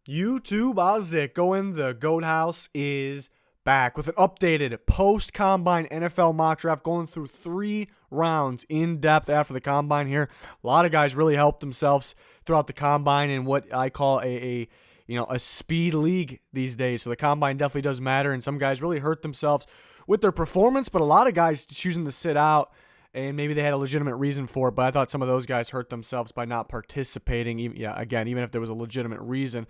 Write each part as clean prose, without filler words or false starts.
YouTube, how's it going? The Goat House is back with an updated post-combine NFL mock draft, going through 3 rounds in depth after the combine here. A lot of guys really helped themselves throughout the combine in what I call a speed league these days. So the combine definitely does matter, and some guys really hurt themselves with their performance, but a lot of guys choosing to sit out, and maybe they had a legitimate reason for it, but I thought some of those guys hurt themselves by not participating, even if there was a legitimate reason.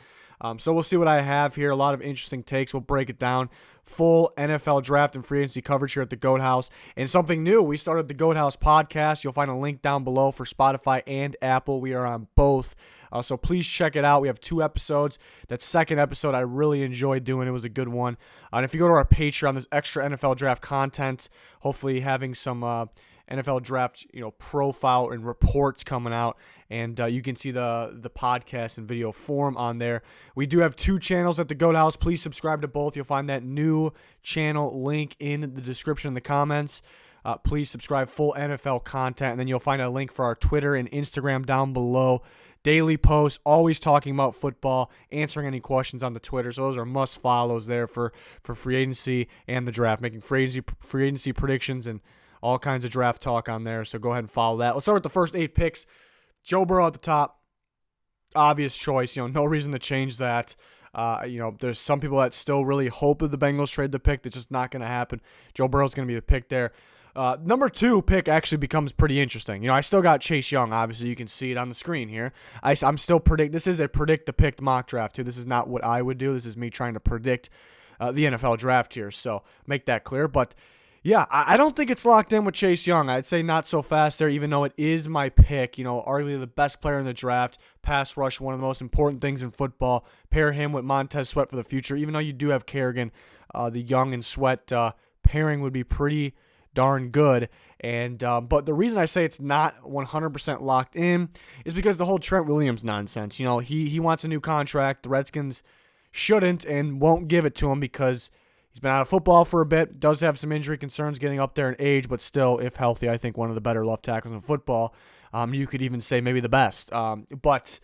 So we'll see what I have here. A lot of interesting takes. We'll break it down. Full NFL draft and free agency coverage here at the Goat House. And something new, we started the Goat House podcast. You'll find a link down below for Spotify and Apple. We are on both. So please check it out. We have 2 episodes. That second episode I really enjoyed doing. It was a good one. And if you go to our Patreon, there's extra NFL draft content. Hopefully having some NFL draft, profile and reports coming out, and you can see the podcast and video form on there. We do have 2 channels at the Goat House. Please subscribe to both. You'll find that new channel link in the description in the comments. Please subscribe, full NFL content, and then you'll find a link for our Twitter and Instagram down below. Daily posts, always talking about football, answering any questions on the Twitter. So those are must follows there for free agency and the draft, making free agency predictions and all kinds of draft talk on there, so go ahead and follow that. Let's start with the first 8 picks. Joe Burrow at the top. Obvious choice. No reason to change that. There's some people that still really hope that the Bengals trade the pick. That's just not going to happen. Joe Burrow's going to be the pick there. Number 2 pick actually becomes pretty interesting. I still got Chase Young. Obviously, you can see it on the screen here. I'm still this is a predict the pick mock draft, too. This is not what I would do. This is me trying to predict the NFL draft here, so make that clear. But yeah, I don't think it's locked in with Chase Young. I'd say not so fast there, even though it is my pick. Arguably the best player in the draft. Pass rush, one of the most important things in football. Pair him with Montez Sweat for the future. Even though you do have Kerrigan, the Young and Sweat pairing would be pretty darn good. And but the reason I say it's not 100% locked in is because the whole Trent Williams nonsense. He wants a new contract. The Redskins shouldn't and won't give it to him because he's been out of football for a bit, does have some injury concerns getting up there in age, but still, if healthy, I think one of the better left tackles in football. You could even say maybe the best. But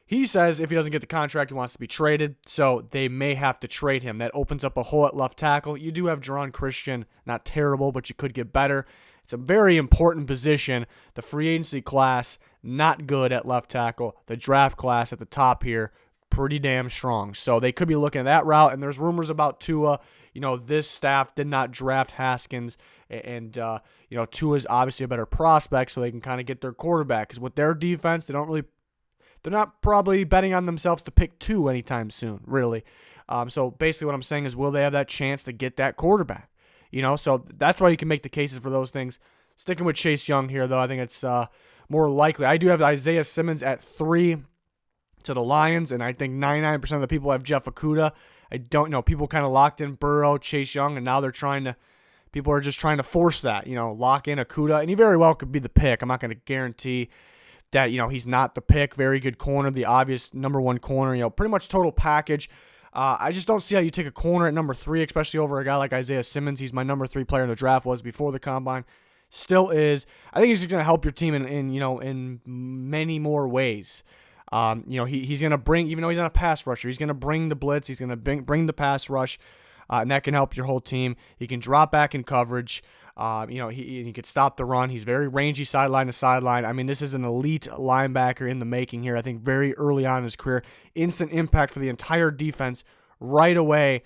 he says if he doesn't get the contract, he wants to be traded, so they may have to trade him. That opens up a hole at left tackle. You do have Jerron Christian, not terrible, but you could get better. It's a very important position. The free agency class, not good at left tackle. The draft class at the top here, pretty damn strong. So they could be looking at that route, and there's rumors about Tua. This staff did not draft Haskins, and Tua's obviously a better prospect, so they can kind of get their quarterback. Because with their defense, they're not probably betting on themselves to pick 2 anytime soon, really. So basically what I'm saying is, will they have that chance to get that quarterback? So that's why you can make the cases for those things. Sticking with Chase Young here, though, I think it's more likely. I do have Isaiah Simmons at 3 to the Lions, and I think 99% of the people have Jeff Okudah. I don't know. People kind of locked in Burrow, Chase Young, and now people are just trying to force that, lock in Okudah, and he very well could be the pick. I'm not going to guarantee that, he's not the pick. Very good corner, the obvious number 1 corner, pretty much total package. I just don't see how you take a corner at number 3, especially over a guy like Isaiah Simmons. He's my number 3 player in the draft, was before the combine. Still is. I think he's just going to help your team in many more ways. He's going to bring, even though he's not a pass rusher, he's going to bring the blitz. He's going to bring the pass rush, and that can help your whole team. He can drop back in coverage. He could stop the run. He's very rangy sideline to sideline. I mean, this is an elite linebacker in the making here. I think very early on in his career, instant impact for the entire defense right away.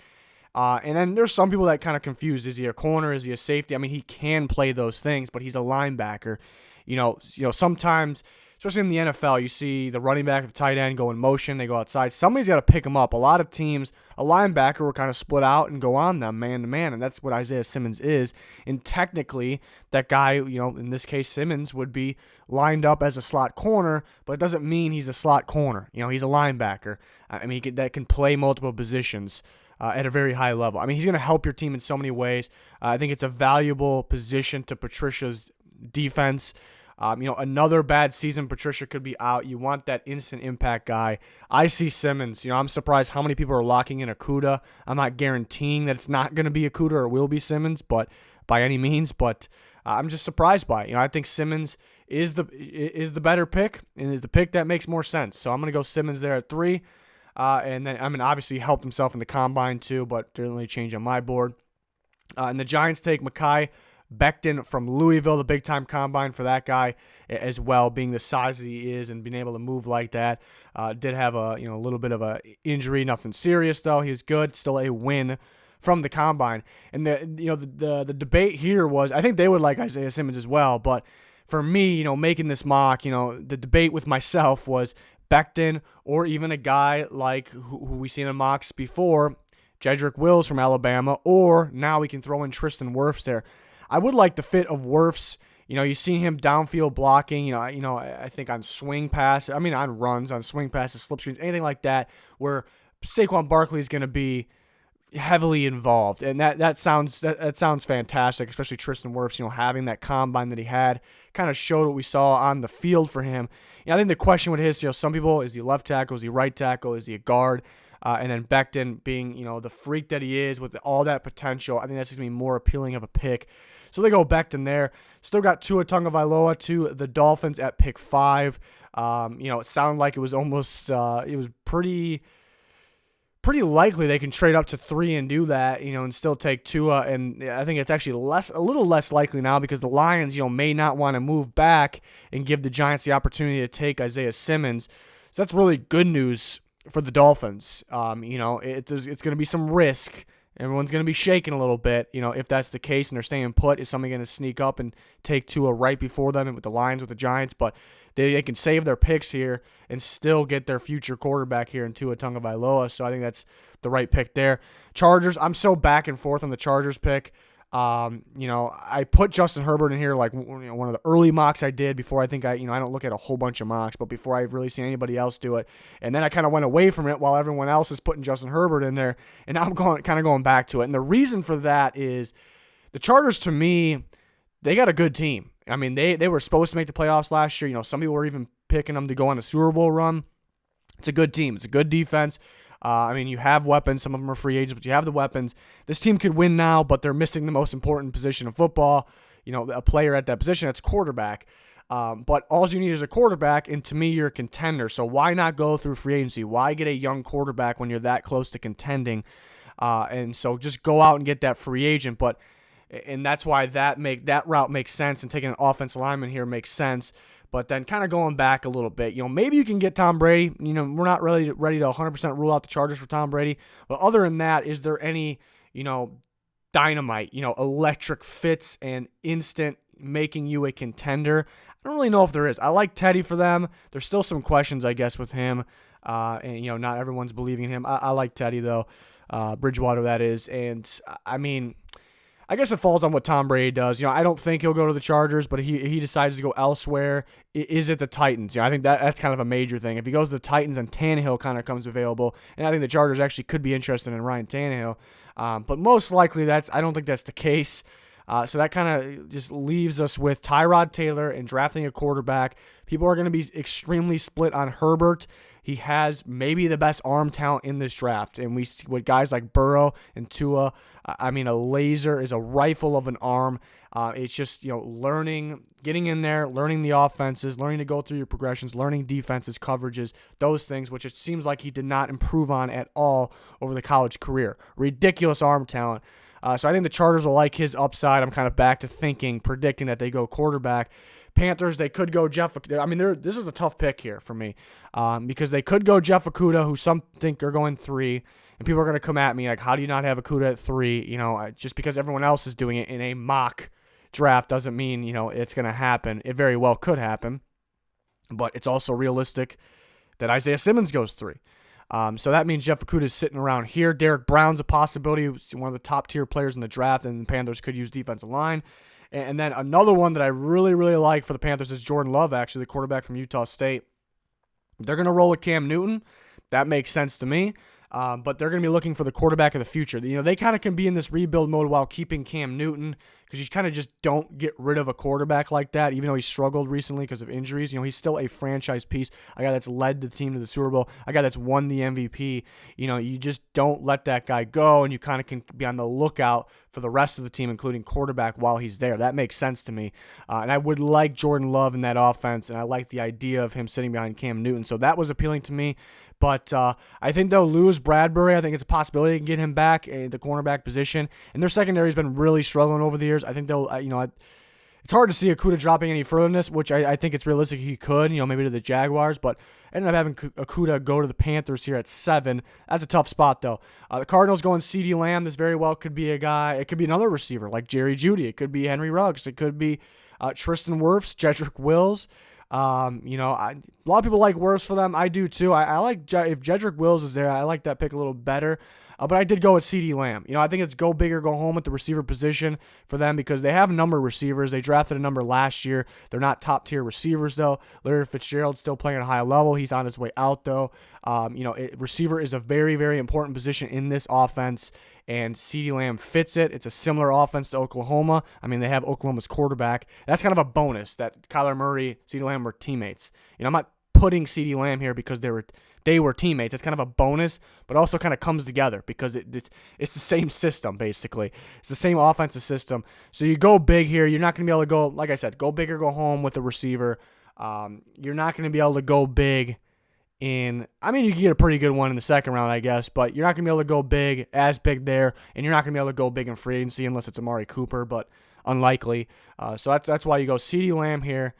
And then there's some people that kind of confused. Is he a corner? Is he a safety? I mean, he can play those things, but he's a linebacker. Sometimes, especially in the NFL, you see the running back, the tight end go in motion, they go outside. Somebody's got to pick them up. A lot of teams, a linebacker will kind of split out and go on them man to man, and that's what Isaiah Simmons is. And technically, that guy, in this case, Simmons, would be lined up as a slot corner, but it doesn't mean he's a slot corner. He's a linebacker. I mean, that can play multiple positions at a very high level. I mean, he's going to help your team in so many ways. I think it's a valuable position to Patricia's defense. Another bad season, Patricia could be out. You want that instant impact guy. I see Simmons. I'm surprised how many people are locking in Okudah. I'm not guaranteeing that it's not going to be Okudah or will be Simmons, but by any means. But I'm just surprised by it. I think Simmons is the better pick and is the pick that makes more sense. So I'm going to go Simmons there at 3. And then, I mean, obviously helped himself in the combine too, but didn't really change on my board. And the Giants take Makai Becton from Louisville, the big-time combine for that guy as well, being the size that he is and being able to move like that. Did have a little bit of a injury, nothing serious though. He was good, still a win from the combine. And the debate here was, I think they would like Isaiah Simmons as well, but for me, making this mock, the debate with myself was Becton or even a guy like who we seen in mocks before, Jedrick Wills from Alabama, or now we can throw in Tristan Wirfs there. I would like the fit of Wirfs. You see him downfield blocking, I think on swing pass, on runs, on swing passes, slip screens, anything like that, where Saquon Barkley is going to be heavily involved. And that sounds fantastic, especially Tristan Wirfs, having that combine that he had, kind of showed what we saw on the field for him. I think the question with his, some people, is he left tackle, is he right tackle, is he a guard? And then Becton being, the freak that he is with all that potential, I think that's just going to be more appealing of a pick. So they go Becton there. Still got Tua Tagovailoa to the Dolphins at pick 5. It sounded like it was almost, it was pretty likely they can trade up to 3 and do that, and still take Tua. And I think it's actually a little less likely now because the Lions, may not want to move back and give the Giants the opportunity to take Isaiah Simmons. So that's really good news for the Dolphins. It's going to be some risk. Everyone's going to be shaking a little bit, if that's the case and they're staying put. Is somebody going to sneak up and take Tua right before them and with the Lions, with the Giants? But they can save their picks here and still get their future quarterback here in Tua Tagovailoa. So I think that's the right pick there. Chargers, I'm so back and forth on the Chargers pick. I put Justin Herbert in here like one of the early mocks I did before. I think I don't look at a whole bunch of mocks, but before I've really seen anybody else do it. And then I kind of went away from it while everyone else is putting Justin Herbert in there. And now I'm going back to it. And the reason for that is the Chargers, to me, they got a good team. They were supposed to make the playoffs last year. Some people were even picking them to go on a Super Bowl run. It's a good team. It's a good defense. You have weapons. Some of them are free agents, but you have the weapons. This team could win now, but they're missing the most important position of football. A player at that position, that's quarterback. But all you need is a quarterback, and to me, you're a contender. So why not go through free agency? Why get a young quarterback when you're that close to contending? And so just go out and get that free agent. And that's why that route makes sense, and taking an offensive lineman here makes sense. But then kind of going back a little bit, maybe you can get Tom Brady. We're not ready to 100% rule out the Chargers for Tom Brady. But other than that, is there any, dynamite, electric fits and instant making you a contender? I don't really know if there is. I like Teddy for them. There's still some questions, I guess, with him. And not everyone's believing in him. I like Teddy, though. Bridgewater, that is. And, I guess it falls on what Tom Brady does. I don't think he'll go to the Chargers, but he decides to go elsewhere. Is it the Titans? I think that's kind of a major thing. If he goes to the Titans and Tannehill kind of comes available, and I think the Chargers actually could be interested in Ryan Tannehill. But most likely I don't think that's the case. So that kind of just leaves us with Tyrod Taylor and drafting a quarterback. People are going to be extremely split on Herbert. He has maybe the best arm talent in this draft. And with guys like Burrow and Tua, a laser is a rifle of an arm. It's just, learning, getting in there, learning the offenses, learning to go through your progressions, learning defenses, coverages, those things, which it seems like he did not improve on at all over the college career. Ridiculous arm talent. So I think the Chargers will like his upside. I'm kind of back to predicting that they go quarterback. Panthers, they could go Jeff. This is a tough pick here for me because they could go Jeff Okudah, who some think are going 3, and people are going to come at me like, how do you not have Okudah at 3? Just because everyone else is doing it in a mock draft doesn't mean, it's going to happen. It very well could happen, but it's also realistic that Isaiah Simmons goes 3. So that means Jeff Okudah is sitting around here. Derek Brown's a possibility. He's one of the top-tier players in the draft, and the Panthers could use defensive line. And then another one that I really, really like for the Panthers is Jordan Love, actually, the quarterback from Utah State. They're going to roll with Cam Newton. That makes sense to me. But they're going to be looking for the quarterback of the future. They kind of can be in this rebuild mode while keeping Cam Newton because you kind of just don't get rid of a quarterback like that, even though he struggled recently because of injuries. He's still a franchise piece, a guy that's led the team to the Super Bowl, a guy that's won the MVP. You just don't let that guy go, and you kind of can be on the lookout for the rest of the team, including quarterback, while he's there. That makes sense to me. And I would like Jordan Love in that offense, and I like the idea of him sitting behind Cam Newton. So that was appealing to me. But I think they'll lose Bradbury. I think it's a possibility they can get him back in the cornerback position. And their secondary has been really struggling over the years. I think they'll, it's hard to see Okudah dropping any further than this, which I think it's realistic he could, maybe to the Jaguars. But ended up having Okudah go to the Panthers here at 7. That's a tough spot, though. The Cardinals going CeeDee Lamb. This very well could be a guy. It could be another receiver like Jerry Jeudy. It could be Henry Ruggs. It could be Tristan Wirfs, Jedrick Wills. A lot of people like Wirfs for them. I do too. I like if Jedrick Wills is there, I like that pick a little better. But I did go with CeeDee Lamb. I think it's go big or go home at the receiver position for them because they have a number of receivers. They drafted a number last year. They're not top-tier receivers, though. Larry Fitzgerald's still playing at a high level. He's on his way out, though. Receiver is a very, very important position in this offense, and CeeDee Lamb fits it. It's a similar offense to Oklahoma. They have Oklahoma's quarterback. That's kind of a bonus that Kyler Murray, CeeDee Lamb were teammates. I'm not putting CeeDee Lamb here because they were teammates. It's kind of a bonus, but also kind of comes together because it's the same system, basically. It's the same offensive system. So you go big here. You're not going to be able to go, like I said, go big or go home with the receiver. You're not going to be able to go big you can get a pretty good one in the second round, I guess, but you're not going to be able to go big there, and you're not going to be able to go big in free agency unless it's Amari Cooper, but unlikely. So that's why you go CeeDee Lamb here.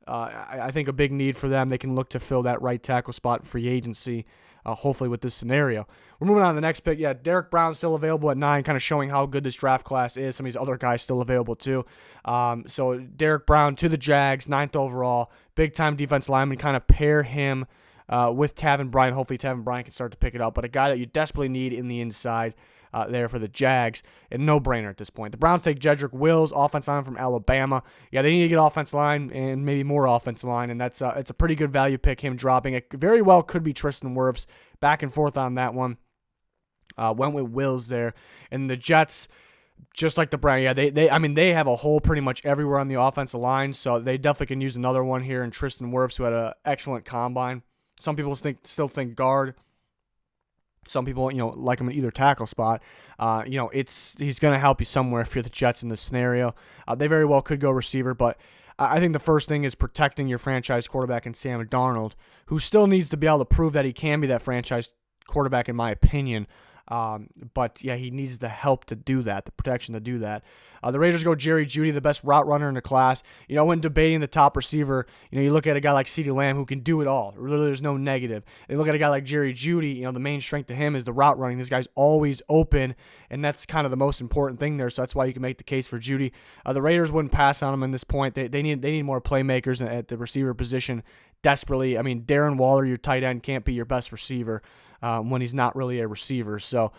I think a big need for them. They can look to fill that right tackle spot in free agency, hopefully with this scenario. We're moving on to the next pick. Yeah, Derek Brown's still available at 9, kind of showing how good this draft class is. Some of these other guys still available too. So Derek Brown to the Jags, 9th overall. Big-time defense lineman. Kind of pair him with Taven Bryan. Hopefully Taven Bryan can start to pick it up. But a guy that you desperately need in the inside there for the Jags. And no-brainer at this point. The Browns take Jedrick Wills, offensive line from Alabama. Yeah, they need to get offensive line and maybe more offensive line, and it's a pretty good value pick, him dropping. It very well could be Tristan Wirfs. Back and forth on that one. Went with Wills there. And the Jets, just like the Browns, yeah, they have a hole pretty much everywhere on the offensive line, so they definitely can use another one here in Tristan Wirfs, who had an excellent combine. Some people still think guard. Some people, like him in either tackle spot. He's going to help you somewhere if you're the Jets in this scenario. They very well could go receiver, but I think the first thing is protecting your franchise quarterback in Sam Darnold, who still needs to be able to prove that he can be that franchise quarterback, in my opinion. But yeah, he needs the help to do that, the protection to do that. The Raiders go Jerry Jeudy, the best route runner in the class. When debating the top receiver, you look at a guy like CeeDee Lamb who can do it all. Really, there's no negative. They look at a guy like Jerry Jeudy, the main strength to him is the route running. This guy's always open, and that's kind of the most important thing there. So that's why you can make the case for Jeudy. The Raiders wouldn't pass on him at this point. They need more playmakers at the receiver position desperately. Darren Waller, your tight end, can't be your best receiver when he's not really a receiver. So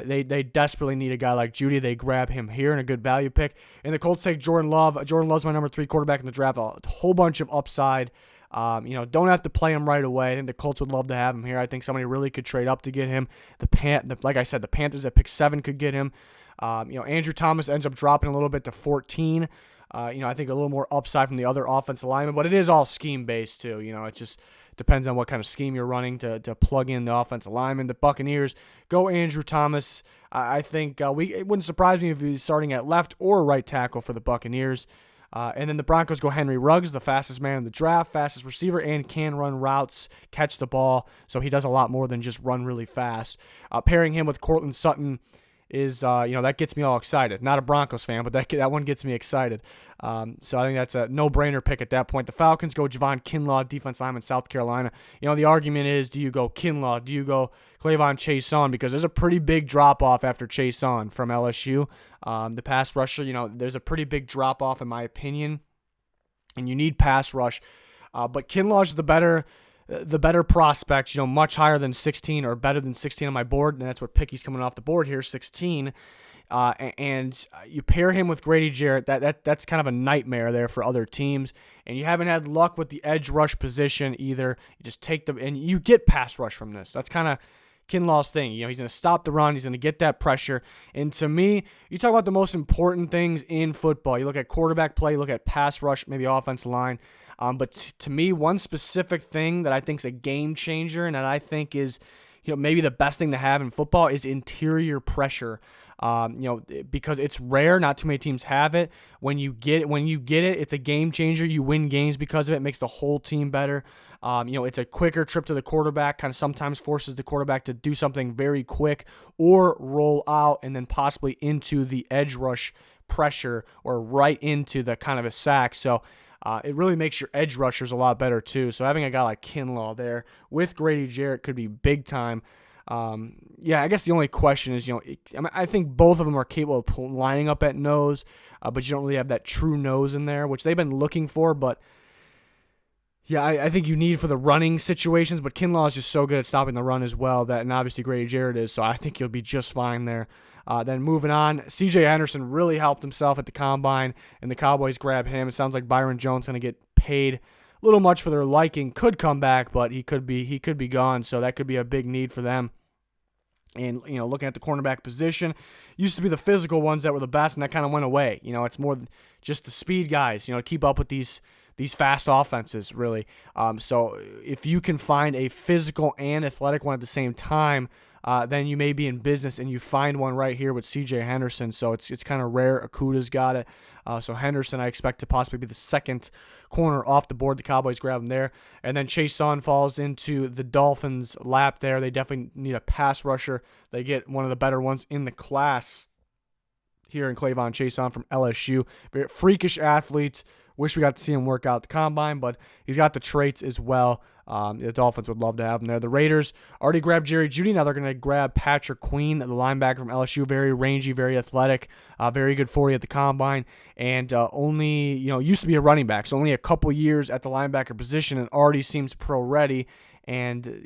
they desperately need a guy like Jeudy. They grab him here in a good value pick. And the Colts take Jordan Love. Jordan Love's my number 3 quarterback in the draft. A whole bunch of upside. Don't have to play him right away. I think the Colts would love to have him here. I think somebody really could trade up to get him. Like I said, the Panthers at pick 7 could get him. Andrew Thomas ends up dropping a little bit to 14. I think a little more upside from the other offensive linemen, but it is all scheme-based too. It just depends on what kind of scheme you're running to plug in the offensive lineman. The Buccaneers go Andrew Thomas. I think it wouldn't surprise me if he's starting at left or right tackle for the Buccaneers. And then the Broncos go Henry Ruggs, the fastest man in the draft, fastest receiver, and can run routes, catch the ball. So he does a lot more than just run really fast. Pairing him with Courtland Sutton is, that gets me all excited. Not a Broncos fan, but that one gets me excited. So I think that's a no-brainer pick at that point. The Falcons go Javon Kinlaw, defense lineman, South Carolina. The argument is, do you go Kinlaw? Do you go Clavon Chason? Because there's a pretty big drop-off after Chason from LSU. The pass rusher, there's a pretty big drop-off in my opinion, and you need pass rush. But Kinlaw's the better prospect, much higher than 16 or better than 16 on my board, and that's what pick he's coming off the board here, 16. And you pair him with Grady Jarrett, that's kind of a nightmare there for other teams. And you haven't had luck with the edge rush position either. You just take them, and you get pass rush from this. That's kind of Kinlaw's thing. He's going to stop the run. He's going to get that pressure. And to me, you talk about the most important things in football. You look at quarterback play, you look at pass rush, maybe offensive line. But to me, one specific thing that I think is a game changer and that I think is maybe the best thing to have in football is interior pressure. Because it's rare. Not too many teams have it. When you get it, it's a game changer. You win games because of it. It makes the whole team better. It's a quicker trip to the quarterback, kind of sometimes forces the quarterback to do something very quick or roll out and then possibly into the edge rush pressure or right into the kind of a sack. So it really makes your edge rushers a lot better too. So having a guy like Kinlaw there with Grady Jarrett could be big time. I guess the only question is, I think both of them are capable of lining up at nose, but you don't really have that true nose in there, which they've been looking for. But yeah, I think you need for the running situations, but Kinlaw is just so good at stopping the run as well, and obviously Grady Jarrett is, so I think you'll be just fine there. Then moving on, C.J. Henderson really helped himself at the Combine, and the Cowboys grab him. It sounds like Byron Jones going to get paid a little much for their liking. Could come back, but he could be gone, so that could be a big need for them. And, looking at the cornerback position, used to be the physical ones that were the best, and that kind of went away. It's more just the speed guys, to keep up with these fast offenses, really. So if you can find a physical and athletic one at the same time, then you may be in business, and you find one right here with C.J. Henderson. So it's kind of rare. Okudah's got it. So Henderson, I expect to possibly be the second corner off the board. The Cowboys grab him there. And then Chase Son falls into the Dolphins' lap there. They definitely need a pass rusher. They get one of the better ones in the class here in Clayvon Chason from LSU. Very freakish athlete. Wish we got to see him work out at the Combine, but he's got the traits as well. The Dolphins would love to have him there. The Raiders already grabbed Jerry Jeudy. Now they're going to grab Patrick Queen, the linebacker from LSU. Very rangy, very athletic, very good 40 at the Combine, and only used to be a running back, so only a couple years at the linebacker position, and already seems pro ready. And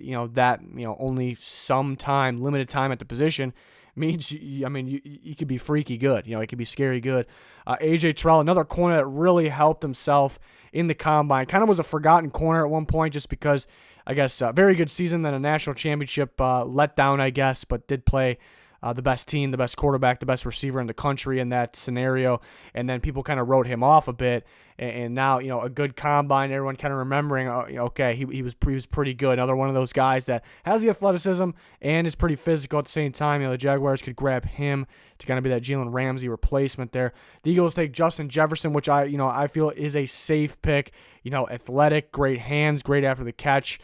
only some time, limited time at the position means you could be freaky good. It could be scary good. AJ Terrell, another corner that really helped himself in the Combine. Kind of was a forgotten corner at one point just because, I guess, very good season, then a national championship letdown, I guess, but did play the best team, the best quarterback, the best receiver in the country in that scenario. And then people kind of wrote him off a bit. And now, a good Combine, everyone kind of remembering, okay, he was pretty good. Another one of those guys that has the athleticism and is pretty physical at the same time. The Jaguars could grab him to kind of be that Jalen Ramsey replacement there. The Eagles take Justin Jefferson, which I feel is a safe pick. Athletic, great hands, great after the catch.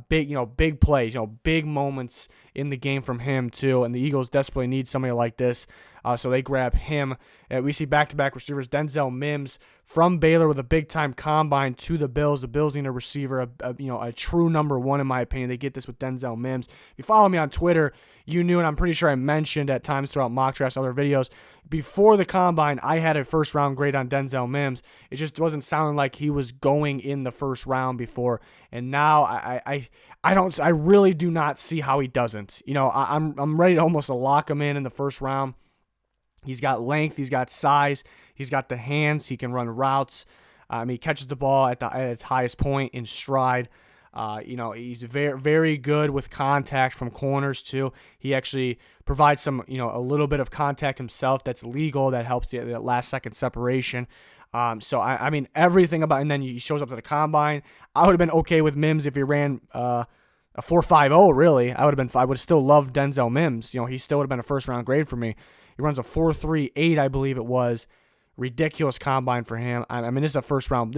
Big plays, big moments in the game from him too. And the Eagles desperately need somebody like this. So they grab him. We see back-to-back receivers. Denzel Mims from Baylor with a big-time Combine to the Bills. The Bills need a receiver, a true number one in my opinion. They get this with Denzel Mims. If you follow me on Twitter, you knew, and I'm pretty sure I mentioned at times throughout mock drafts, other videos, before the Combine, I had a first-round grade on Denzel Mims. It just wasn't sounding like he was going in the first round before, and now I really do not see how he doesn't. I'm ready to almost lock him in the first round. He's got length, he's got size, he's got the hands, he can run routes. He catches the ball at its highest point in stride. He's very, very good with contact from corners too. He actually provides some, a little bit of contact himself that's legal that helps the last second separation. So everything about, and then he shows up to the Combine. I would have been okay with Mims if he ran a 4.50. Really, I would have still loved Denzel Mims. He still would have been a first round grade for me. He runs a 4.38, I believe it was. Ridiculous Combine for him. This is a first round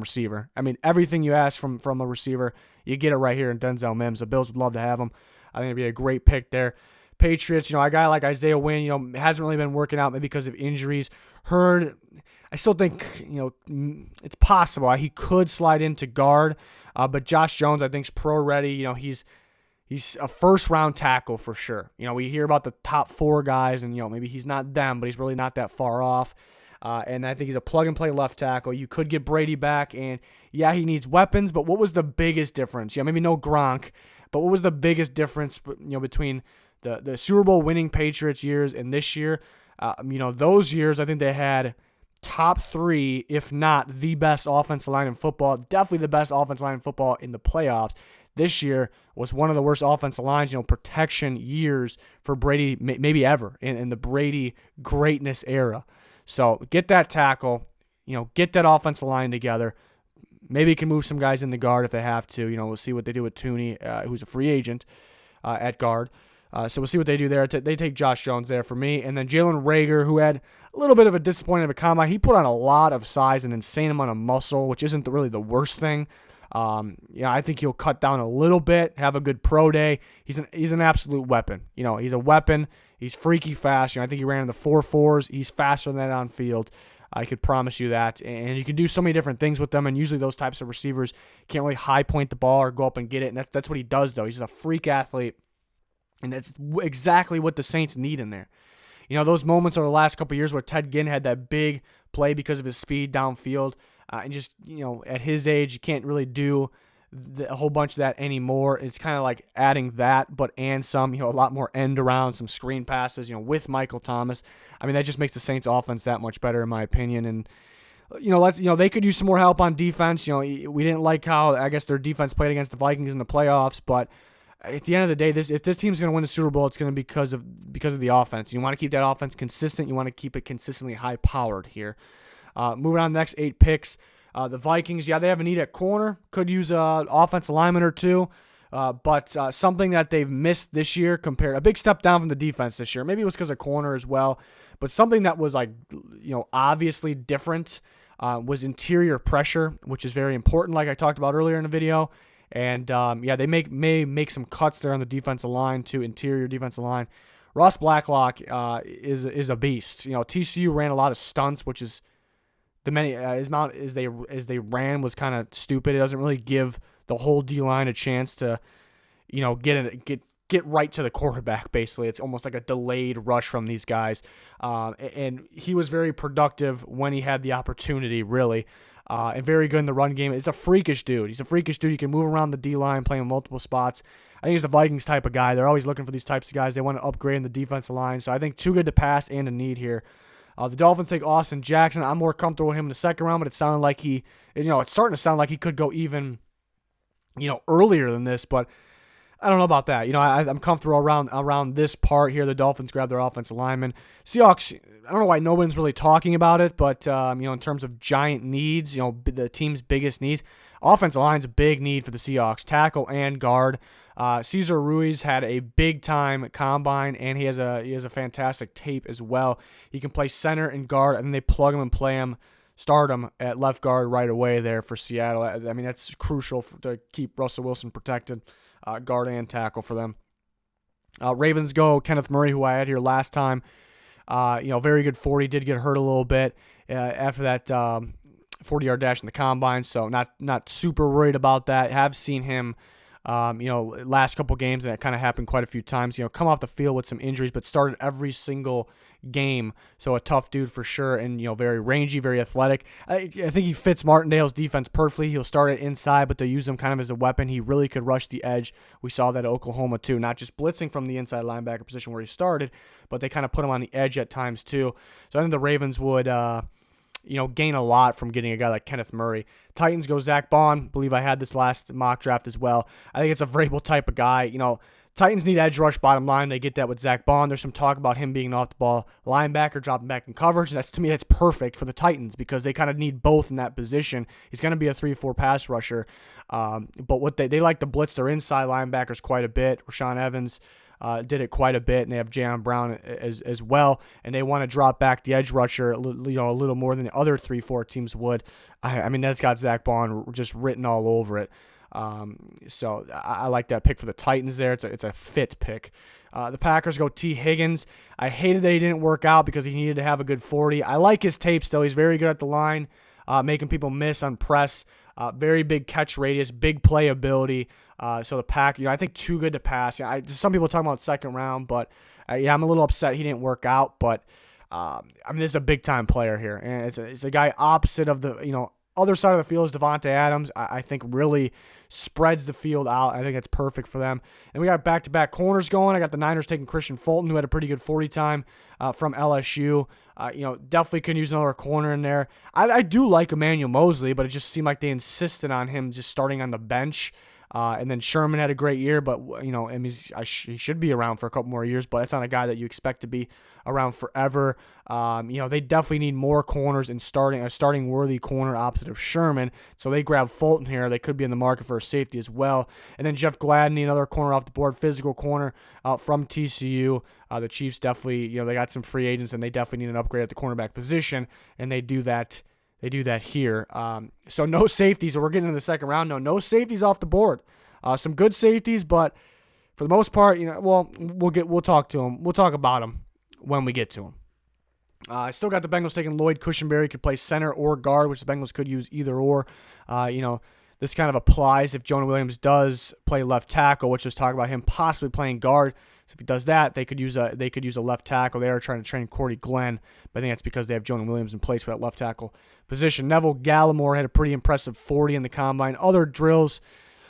receiver. Everything you ask from a receiver, you get it right here in Denzel Mims. The Bills would love to have him. I think it'd be a great pick there. Patriots, a guy like Isaiah Wynn, hasn't really been working out maybe because of injuries. I still think, it's possible he could slide into guard, but Josh Jones, I think, is pro ready. He's a first-round tackle for sure. We hear about the top four guys, and, maybe he's not them, but he's really not that far off. And I think he's a plug-and-play left tackle. You could get Brady back, and, yeah, he needs weapons, but what was the biggest difference? Maybe no Gronk, but what was the biggest difference, between the Super Bowl winning Patriots years and this year? Those years, I think they had top three, if not the best offensive line in football, definitely the best offensive line in football in the playoffs. This year was one of the worst offensive lines, protection years for Brady, maybe ever, in the Brady greatness era. So get that tackle, get that offensive line together. Maybe you can move some guys in the guard if they have to. We'll see what they do with Tooney, who's a free agent at guard. So we'll see what they do there. They take Josh Jones there for me. And then Jalen Reagor, who had a little bit of a disappointing of a combine. He put on a lot of size, an insane amount of muscle, which isn't really the worst thing. I think he'll cut down a little bit, have a good pro day. He's an absolute weapon. He's a weapon. He's freaky fast. I think he ran in the 4.4s. He's faster than that on field. I could promise you that. And you can do so many different things with them, and usually those types of receivers can't really high point the ball or go up and get it, and that's what he does, though. He's a freak athlete, and that's exactly what the Saints need in there. Those moments over the last couple of years where Ted Ginn had that big play because of his speed downfield, and just, at his age, you can't really do a whole bunch of that anymore. It's kind of like adding that, and some, a lot more end around, some screen passes, with Michael Thomas. I mean, that just makes the Saints offense that much better in my opinion. And, they could use some more help on defense. We didn't like how, I guess, their defense played against the Vikings in the playoffs, but at the end of the day, if this team's going to win the Super Bowl, it's going to be because of the offense. You want to keep that offense consistent. You want to keep it consistently high-powered here. Moving on to the next 8 picks. The Vikings, they have a need at corner. Could use an offensive lineman or two. But something that they've missed this year a big step down from the defense this year. Maybe it was because of corner as well. But something that was obviously different was interior pressure, which is very important, like I talked about earlier in the video. And they may make some cuts there on the defensive line too, interior defensive line. Ross Blacklock is a beast. TCU ran a lot of stunts, which is as amount as they ran was kind of stupid. It doesn't really give the whole D line a chance to, get right to the quarterback. Basically, it's almost like a delayed rush from these guys. And he was very productive when he had the opportunity, really. And very good in the run game. It's a freakish dude. He's a freakish dude. He can move around the D-line, play in multiple spots. I think he's the Vikings type of guy. They're always looking for these types of guys. They want to upgrade in the defensive line. So I think too good to pass and a need here. The Dolphins take Austin Jackson. I'm more comfortable with him in the second round, but it sounded like it's starting to sound like he could go even, earlier than this. But I don't know about that. I'm comfortable around this part here. The Dolphins grab their offensive lineman. Seahawks, I don't know why no one's really talking about it, but, in terms of giant needs, the team's biggest needs, offensive line's a big need for the Seahawks, tackle and guard. Cesar Ruiz had a big-time combine, and he has a fantastic tape as well. He can play center and guard, and then they plug him and play him, start him at left guard right away there for Seattle. I mean, that's crucial to keep Russell Wilson protected. Guard and tackle for them. Ravens go Kenneth Murray, who I had here last time. Very good 40. Did get hurt a little bit after that 40-yard dash in the combine, so not super worried about that. Have seen him, last couple games, and it kind of happened quite a few times. Come off the field with some injuries, but started every single game. So a tough dude for sure, and very rangy, very athletic. I think he fits Martindale's defense perfectly. He'll start it inside, but they'll use him kind of as a weapon. He really could rush the edge. We saw that at Oklahoma too, not just blitzing from the inside linebacker position where he started, but they kind of put him on the edge at times too. So I think the Ravens would gain a lot from getting a guy like Kenneth Murray. Titans go Zach Bond. Believe I had this last mock draft as well. I think it's a Vrabel type of guy. Titans need edge rush, bottom line. They get that with Zach Bond. There's some talk about him being an off-the-ball linebacker, dropping back in coverage. And to me, that's perfect for the Titans because they kind of need both in that position. He's going to be a 3-4 pass rusher. But what they like to blitz their inside linebackers quite a bit. Rashaan Evans did it quite a bit, and they have Jayon Brown as well. And they want to drop back the edge rusher a little more than the other 3-4 teams would. I mean, that's got Zach Bond just written all over it. So I like that pick for the Titans there. It's a fit pick. The Packers go T. Higgins. I hated that he didn't work out because he needed to have a good 40. I like his tape still. He's very good at the line, making people miss on press. Very big catch radius, big playability. So the Pack, I think too good to pass. Some people talking about second round, but I'm a little upset he didn't work out. But this is a big time player here, and it's a guy opposite of the other side of the field is Devontae Adams. I think really spreads the field out. I think it's perfect for them. And we got back-to-back corners going. I got the Niners taking Christian Fulton, who had a pretty good 40 time from LSU. Definitely can use another corner in there. I do like Emmanuel Mosley, but it just seemed like they insisted on him just starting on the bench. And then Sherman had a great year, but I mean, he should be around for a couple more years, but it's not a guy that you expect to be around forever. They definitely need more corners and a starting worthy corner opposite of Sherman. So they grabbed Fulton here. They could be in the market for a safety as well. And then Jeff Gladney, another corner off the board, physical corner from TCU. The Chiefs definitely, they got some free agents, and they definitely need an upgrade at the cornerback position, and they do that. They do that here. So no safeties. We're getting into the second round. No safeties off the board. Some good safeties, but for the most part, we'll talk to them. We'll talk about them when we get to them. I still got the Bengals taking Lloyd Cushenberry. Could play center or guard, which the Bengals could use either or. This kind of applies if Jonah Williams does play left tackle, which is talking about him possibly playing guard. So if he does that, they could use a left tackle. They are trying to train Cordy Glenn, but I think that's because they have Jonah Williams in place for that left tackle position. Neville Gallimore had a pretty impressive 40 in the combine. Other drills,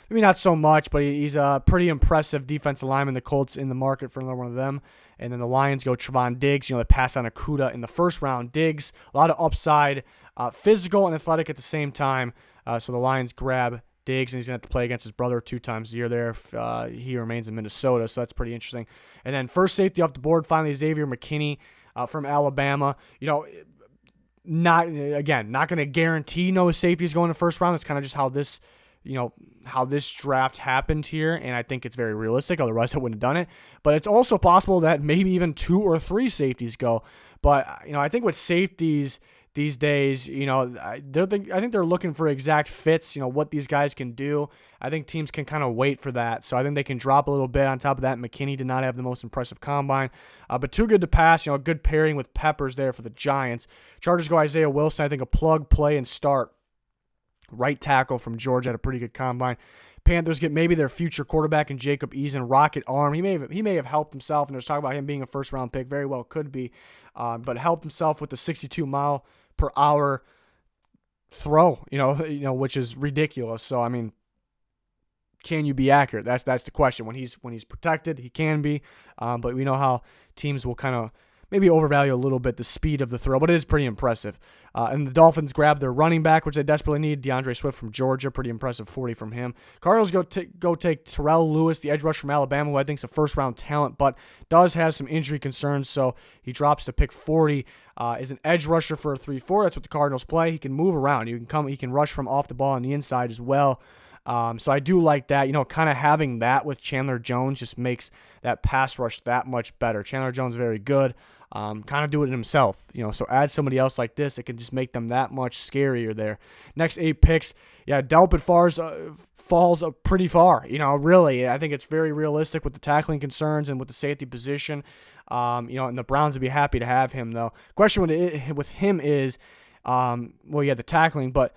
maybe not so much, but he's a pretty impressive defensive lineman. The Colts in the market for another one of them. And then the Lions go Trevon Diggs. They pass on Okudah in the first round. Diggs, a lot of upside, physical and athletic at the same time. So the Lions grab Diggs, and he's going to have to play against his brother 2 times a year there if he remains in Minnesota, so that's pretty interesting. And then first safety off the board, finally Xavier McKinney from Alabama. Not going to guarantee no safeties going in the first round. It's kind of just how this draft happened here, and I think it's very realistic. Otherwise, I wouldn't have done it. But it's also possible that maybe even 2 or 3 safeties go. But I think with safeties these days, I think they're looking for exact fits, what these guys can do. I think teams can kind of wait for that. So I think they can drop a little bit. On top of that, McKinney did not have the most impressive combine, but too good to pass. A good pairing with Peppers there for the Giants. Chargers go Isaiah Wilson. I think a plug, play, and start. Right tackle from Georgia had a pretty good combine. Panthers get maybe their future quarterback in Jacob Eason, rocket arm. He may have helped himself, and there's talk about him being a first-round pick. Very well could be, but helped himself with the 62-mile-per-hour throw, which is ridiculous. So I mean, can you be accurate? That's the question. When he's protected, he can be, but we know how teams will kind of maybe overvalue a little bit the speed of the throw, but it is pretty impressive. And the Dolphins grab their running back, which they desperately need, DeAndre Swift from Georgia. Pretty impressive 40 from him. Cardinals go take Terrell Lewis, the edge rusher from Alabama, who I think is a first-round talent, but does have some injury concerns, so he drops to pick 40. Is an edge rusher for a 3-4. That's what the Cardinals play. He can move around. He can rush from off the ball on the inside as well. So I do like that. Kind of having that with Chandler Jones just makes that pass rush that much better. Chandler Jones is very good. Kind of do it himself, so add somebody else like this, it can just make them that much scarier there. Next 8 picks, Delpit falls pretty far, really. I think it's very realistic with the tackling concerns and with the safety position, and the Browns would be happy to have him, though. Question with him is, the tackling, but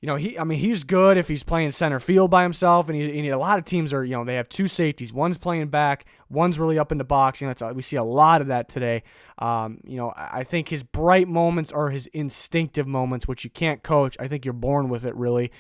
he's good if he's playing center field by himself, and a lot of teams are, they have 2 safeties. One's playing back, one's really up in the box. We see a lot of that today. I think his bright moments are his instinctive moments, which you can't coach. I think you're born with it, really,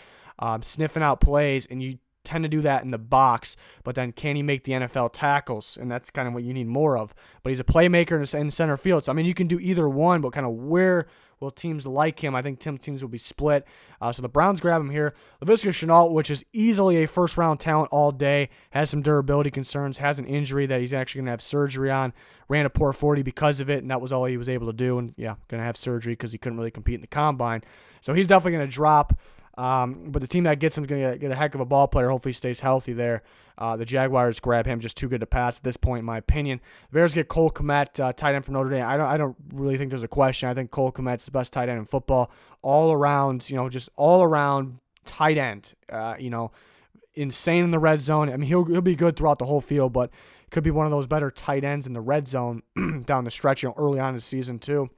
sniffing out plays, and you tend to do that in the box, but then can he make the NFL tackles? And that's kind of what you need more of. But he's a playmaker in center field, so you can do either one, but kind of where will teams like him? I think teams will be split. So the Browns grab him here. Laviska Shenault, which is easily a first-round talent all day, has some durability concerns, has an injury that he's actually going to have surgery on, ran a poor 40 because of it, and that was all he was able to do, and going to have surgery because he couldn't really compete in the combine. So he's definitely going to drop. But the team that gets him is going to get a heck of a ball player. Hopefully he stays healthy there. The Jaguars grab him, just too good to pass at this point, in my opinion. The Bears get Cole Kmet, tight end from Notre Dame. I don't really think there's a question. I think Cole Kmet's the best tight end in football. All around, just all around tight end. Insane in the red zone. He'll be good throughout the whole field, but could be one of those better tight ends in the red zone down the stretch, early on in the season too.